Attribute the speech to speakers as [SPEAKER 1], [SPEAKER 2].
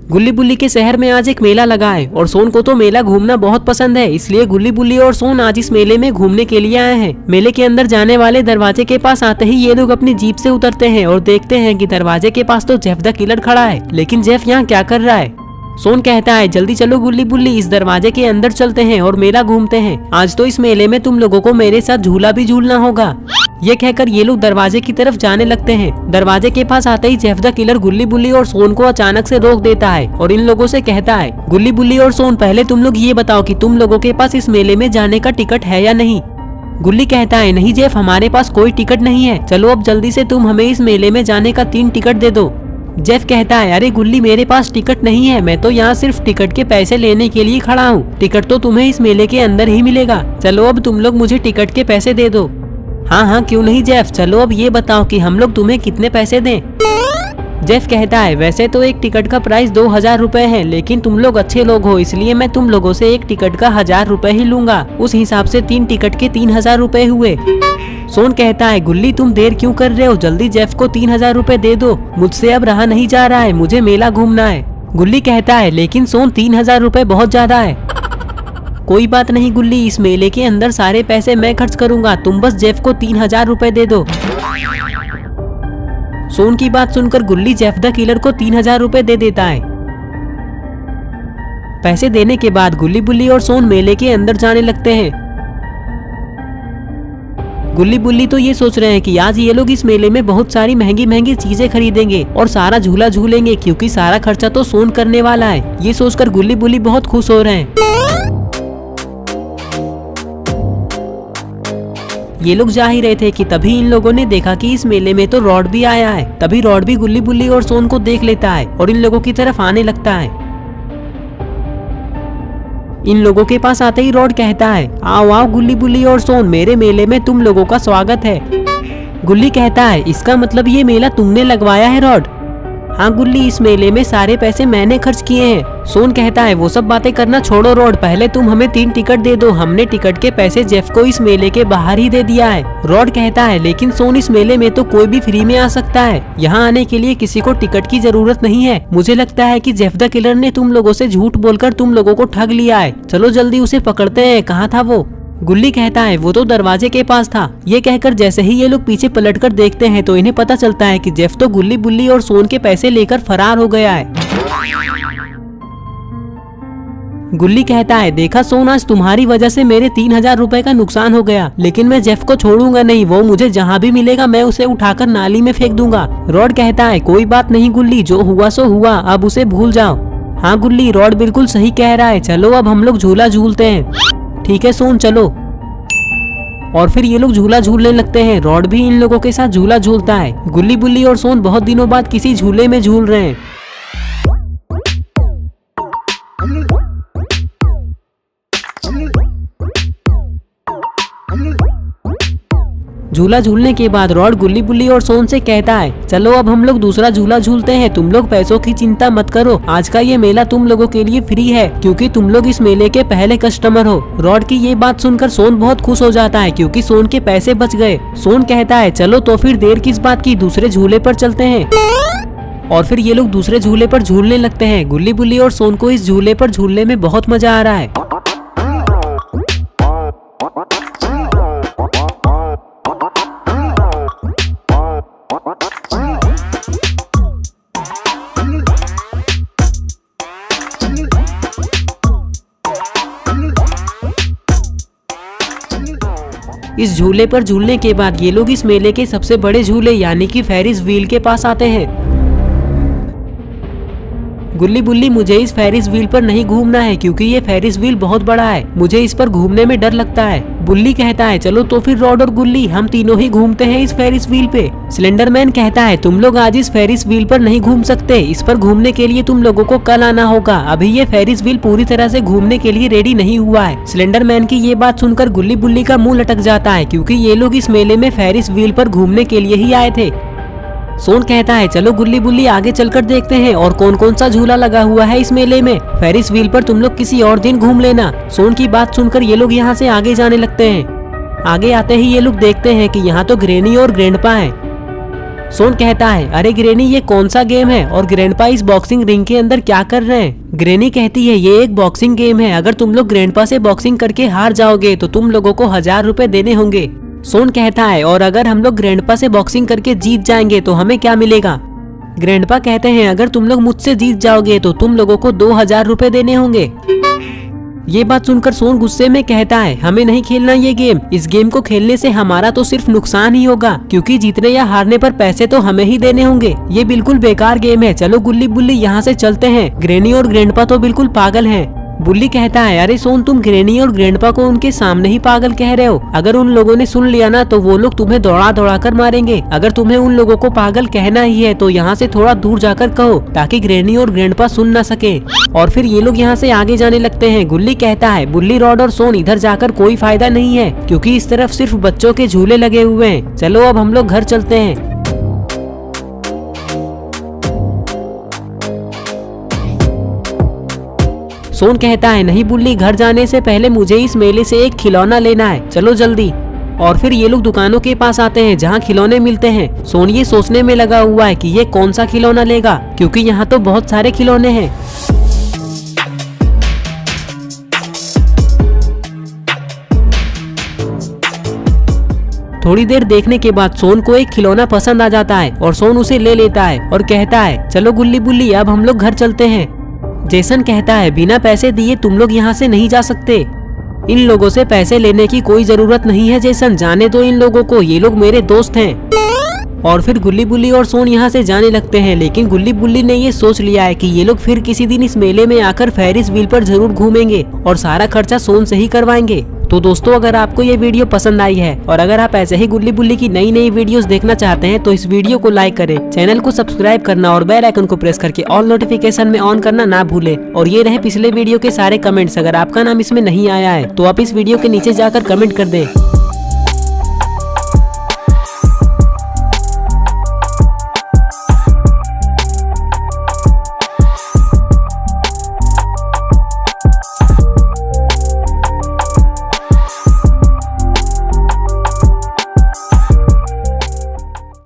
[SPEAKER 1] गुल्ली बुल्ली के शहर में आज एक मेला लगा है और सोन को तो मेला घूमना बहुत पसंद है, इसलिए गुल्ली बुल्ली और सोन आज इस मेले में घूमने के लिए आए हैं। मेले के अंदर जाने वाले दरवाजे के पास आते ही ये लोग अपनी जीप से उतरते हैं और देखते हैं कि दरवाजे के पास तो जेफ द किलर खड़ा है। लेकिन जेफ यहाँ क्या कर रहा है? सोन कहता है जल्दी चलो गुल्ली बुल्ली, इस दरवाजे के अंदर चलते हैं और मेला घूमते हैं। आज तो इस मेले में तुम लोगों को मेरे साथ झूला भी झूलना होगा। ये कहकर ये लोग दरवाजे की तरफ जाने लगते हैं। दरवाजे के पास आते ही जेफ द किलर गुल्ली बुल्ली और सोन को अचानक से रोक देता है और इन लोगों से कहता है, गुल्ली बुल्ली और सोन, पहले तुम लोग ये बताओ कि तुम लोगों के पास इस मेले में जाने का टिकट है या नहीं। गुल्ली कहता है, नहीं जेफ, हमारे पास कोई टिकट नहीं है। चलो अब जल्दी से तुम हमें इस मेले में जाने का 3 टिकट दे दो। जेफ कहता है, अरे गुल्ली, मेरे पास टिकट नहीं है, मैं तो यहाँ सिर्फ टिकट के पैसे लेने के लिए खड़ा हूँ। टिकट तो तुम्हें इस मेले के अंदर ही मिलेगा। चलो अब तुम लोग मुझे टिकट के पैसे दे दो। हाँ हाँ क्यों नहीं जेफ, चलो अब ये बताओ कि हम लोग तुम्हें कितने पैसे दें। जेफ कहता है, वैसे तो एक टिकट का प्राइस 2000 रुपए है, लेकिन तुम लोग अच्छे लोग हो इसलिए मैं तुम लोगों से एक टिकट का 1000 रुपए ही लूंगा। उस हिसाब से 3 टिकट के 3000 रुपए हुए। सोन कहता है, गुल्ली तुम देर क्यों कर रहे हो, जल्दी जेफ को 3000 रुपए दे दो, मुझसे अब रहा नहीं जा रहा है, मुझे मेला घूमना है। गुल्ली कहता है, लेकिन सोन 3000 रुपए बहुत ज्यादा है। कोई बात नहीं गुल्ली, इस मेले के अंदर सारे पैसे मैं खर्च करूंगा, तुम बस जेफ को 3000 रुपए दे दो। सोन की बात सुनकर गुल्ली जेफ द किलर को 3000 रुपए दे देता है। पैसे देने के बाद गुल्ली बुल्ली और सोन मेले के अंदर जाने लगते हैं। गुल्ली बुल्ली तो ये सोच रहे हैं कि आज ये लोग इस मेले में बहुत सारी महंगी महंगी चीजें खरीदेंगे और सारा झूला झूलेंगे, क्योंकि सारा खर्चा तो सोन करने वाला है। ये सोचकर गुल्ली बुल्ली बहुत खुश हो रहे हैं। ये लोग जा ही रहे थे कि तभी इन लोगों ने देखा कि इस मेले में तो रॉड भी आया है। तभी रॉड भी गुल्ली बुल्ली और सोन को देख लेता है और इन लोगों की तरफ आने लगता है। इन लोगों के पास आते ही रॉड कहता है, आओ आओ गुल्ली बुल्ली और सोन, मेरे मेले में तुम लोगों का स्वागत है। गुल्ली कहता है, इसका मतलब ये मेला तुमने लगवाया है रॉड? हाँ गुल्ली, इस मेले में सारे पैसे मैंने खर्च किए हैं। सोन कहता है, वो सब बातें करना छोड़ो रॉड, पहले तुम हमें 3 टिकट दे दो, हमने टिकट के पैसे जेफ को इस मेले के बाहर ही दे दिया है। रॉड कहता है, लेकिन सोन, इस मेले में तो कोई भी फ्री में आ सकता है, यहाँ आने के लिए किसी को टिकट की जरूरत नहीं है। मुझे लगता है कि जेफ द किलर ने तुम लोगों से झूठ बोलकर तुम लोगों को ठग लिया है, चलो जल्दी उसे पकड़ते हैं। कहाँ था वो? गुल्ली कहता है, वो तो दरवाजे के पास था। ये कहकर जैसे ही ये लोग पीछे पलटकर देखते हैं तो इन्हें पता चलता है कि जेफ तो गुल्ली बुल्ली और सोन के पैसे लेकर फरार हो गया है। गुल्ली कहता है, देखा सोन, आज तुम्हारी वजह से मेरे 3000 रुपए का नुकसान हो गया, लेकिन मैं जेफ को छोड़ूंगा नहीं, वो मुझे जहाँ भी मिलेगा मैं उसे उठाकर नाली में फेंक दूंगा। रॉड कहता है, कोई बात नहीं गुल्ली, जो हुआ सो हुआ, अब उसे भूल जाओ। हाँ गुल्ली, रॉड बिल्कुल सही कह रहा है, चलो अब हम लोग झूला झूलते हैं। ठीक है सोन, चलो। और फिर ये लोग झूला झूलने लगते हैं। रॉड भी इन लोगों के साथ झूला झूलता है। गुल्ली बुल्ली और सोन बहुत दिनों बाद किसी झूले में झूल रहे हैं। झूला झूलने के बाद रॉड गुल्ली बुल्ली और सोन से कहता है, चलो अब हम लोग दूसरा झूला झूलते हैं, तुम लोग पैसों की चिंता मत करो, आज का ये मेला तुम लोगों के लिए फ्री है, क्योंकि तुम लोग इस मेले के पहले कस्टमर हो। रॉड की ये बात सुनकर सोन बहुत खुश हो जाता है, क्योंकि सोन के पैसे बच गए। सोन कहता है, चलो तो फिर देर किस बात की, दूसरे झूले पर चलते हैं। और फिर ये लोग दूसरे झूले पर झूलने लगते हैं। गुल्ली बुल्ली और सोन को इस झूले पर झूलने में बहुत मजा आ रहा है। इस झूले पर झूलने के बाद ये लोग इस मेले के सबसे बड़े झूले यानी कि फेरिस व्हील के पास आते हैं। गुल्ली बुल्ली, मुझे इस फेरिस व्हील पर नहीं घूमना है, क्योंकि ये फेरिस व्हील बहुत बड़ा है, मुझे इस पर घूमने में डर लगता है। बुल्ली कहता है, चलो तो फिर रॉड और गुल्ली हम तीनों ही घूमते हैं इस फेरिस व्हील पे। स्लेंडरमैन कहता है, तुम लोग आज इस फेरिस व्हील पर नहीं घूम सकते, इस पर घूमने के लिए तुम लोगों को कल आना होगा, अभी ये फेरिस व्हील पूरी तरह से घूमने के लिए रेडी नहीं हुआ है। स्लेंडरमैन की ये बात सुनकर गुल्ली बुल्ली का मुंह लटक जाता है, क्योंकि ये लोग इस मेले में फेरिस व्हील पर घूमने के लिए ही आए थे। सोन कहता है, चलो गुल्ली बुल्ली आगे चलकर देखते हैं और कौन कौन सा झूला लगा हुआ है इस मेले में, फेरिस व्हील पर तुम लोग किसी और दिन घूम लेना। सोन की बात सुनकर ये लोग यहाँ से आगे जाने लगते हैं। आगे आते ही ये लोग देखते हैं कि यहाँ तो ग्रैनी और ग्रैंडपा हैं। सोन कहता है, अरे ग्रेनी ये कौन सा गेम है और ग्रैंडपा इस बॉक्सिंग रिंग के अंदर क्या कर रहे हैं। ग्रेनी कहती है, ये एक बॉक्सिंग गेम है, अगर तुम लोग ग्रैंडपा से बॉक्सिंग करके हार जाओगे तो तुम लोगों को 1000 रुपए देने होंगे। सोन कहता है, और अगर हम लोग ग्रैंडपा से बॉक्सिंग करके जीत जाएंगे तो हमें क्या मिलेगा। ग्रैंडपा कहते हैं, अगर तुम लोग मुझसे जीत जाओगे तो तुम लोगों को 2000 रुपए देने होंगे। ये बात सुनकर सोन गुस्से में कहता है, हमें नहीं खेलना ये गेम, इस गेम को खेलने से हमारा तो सिर्फ नुकसान ही होगा, क्योंकि जीतने या हारने पर पैसे तो हमें ही देने होंगे। ये बिल्कुल बेकार गेम है, चलो गुल्ली बुल्ली यहाँ से चलते हैं। ग्रेनी और ग्रैंडपा तो बिल्कुल पागल हैं। बुल्ली कहता है, अरे सोन तुम ग्रेनी और ग्रैंडपा को उनके सामने ही पागल कह रहे हो, अगर उन लोगों ने सुन लिया ना तो वो लोग तुम्हें दौड़ा दौड़ा कर मारेंगे। अगर तुम्हें उन लोगों को पागल कहना ही है तो यहाँ से थोड़ा दूर जाकर कहो, ताकि ग्रेनी और ग्रैंडपा सुन न सके। और फिर ये लोग यहाँ से आगे जाने लगते हैं। गुल्ली कहता है, बुल्ली, रॉड और सोन इधर जाकर कोई फायदा नहीं है, क्योंकि इस तरफ सिर्फ बच्चों के झूले लगे हुए हैं। चलो अब हम लोग घर चलते हैं। सोन कहता है, नहीं बुल्ली, घर जाने से पहले मुझे इस मेले से एक खिलौना लेना है, चलो जल्दी। और फिर ये लोग दुकानों के पास आते हैं जहाँ खिलौने मिलते हैं। सोन ये सोचने में लगा हुआ है कि ये कौन सा खिलौना लेगा, क्योंकि यहाँ तो बहुत सारे खिलौने हैं। थोड़ी देर देखने के बाद सोन को एक खिलौना पसंद आ जाता है और सोन उसे ले लेता है और कहता है, चलो गुल्ली बुल्ली, अब हम लोग घर चलते हैं। जेसन कहता है, बिना पैसे दिए तुम लोग यहाँ से नहीं जा सकते। इन लोगों से पैसे लेने की कोई जरूरत नहीं है जेसन, जाने दो इन लोगों को, ये लोग मेरे दोस्त हैं। और फिर गुल्ली बुल्ली और सोन यहाँ से जाने लगते हैं, लेकिन गुल्ली बुल्ली ने ये सोच लिया है कि ये लोग फिर किसी दिन इस मेले में आकर फेरिस व्हील पर जरूर घूमेंगे और सारा खर्चा सोन से ही करवाएंगे। तो दोस्तों, अगर आपको ये वीडियो पसंद आई है और अगर आप ऐसे ही गुल्ली बुल्ली की नई नई वीडियोस देखना चाहते हैं तो इस वीडियो को लाइक करें, चैनल को सब्सक्राइब करना और बेल आइकन को प्रेस करके ऑल नोटिफिकेशन में ऑन करना ना भूलें। और ये रहे पिछले वीडियो के सारे कमेंट्स, अगर आपका नाम इसमें नहीं आया है तो आप इस वीडियो के नीचे जाकर कमेंट कर दें।